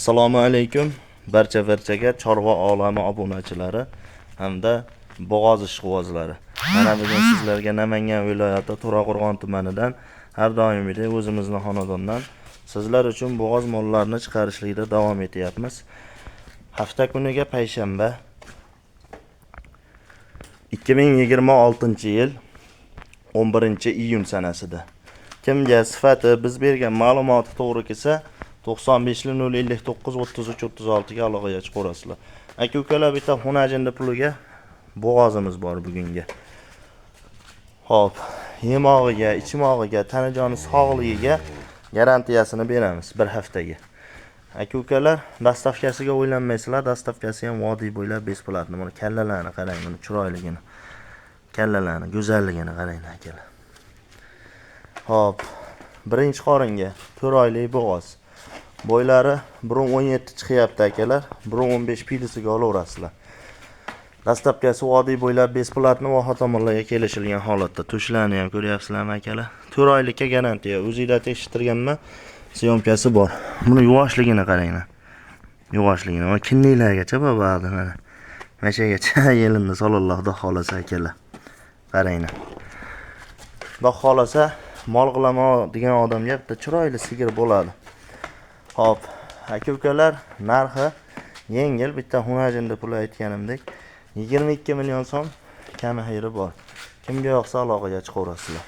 Assalomu alaykum barchaga chorva olami obunachilari hamda bo'g'oz ishqibozlari. Mana bugun sizlarga Namangan viloyati To'raqo'rg'on tumanidan har doimgidek o'zimizning xonadondan sizlar uchun bo'g'oz mollarini chiqarishlikda davom etyapmiz. Hafta kuniga payshanba 2026-yil 11-iyun sanasida kimga sifati biz bergan ma'lumoti to'g'ri kelsa 95-059-33-36 ga aloqaga chiqarasizlar. Aka-ukalar, bitta xonajinda puliga bo'g'ozimiz bor bugunga. Xo'p, yemog'iga, ichmog'iga, tanajoni sog'ligiga garantiyasini beramiz bir haftaga. Aka-ukalar, dastavkasiga o'ylanmaysizlar, dastavkasi ham vodiy bo'ylab besplatni. Mana kallalarni qarang, mana chiroyligini. Kallalarni go'zalligini qarang akalar. Xo'p, birinchi qoringa 4 oylik bo'g'oz. Boylari 1.17 chiqyapti akalar, 1.15 pilisiga olaverasizlar. Dastavkasi vodiy bo'ylab besplatni va tomonlarga kelishilgan holatda. Tushlarni ham ko'ryapsizlarmi akalar? 4 oylikka garantiya. O'zingizlar tekshirtirganman, syomkasi bor. Buni yuvashligini qaranglar. Yuvashligini va kinnilargacha ba'zi mana. Mashagacha yelinni sallallohu xolasa akalar. Qaranglar. Xudo xolasa mol qilaman degan odamga bitta chiroyli sigir bo'ladi. Hop, aka-ukalar, narxi yengil, bitta xonajinda pul aytganimdek 22 million so'm kami xayri bor. Kimga yoqsa aloqaga chiqaverasizlar.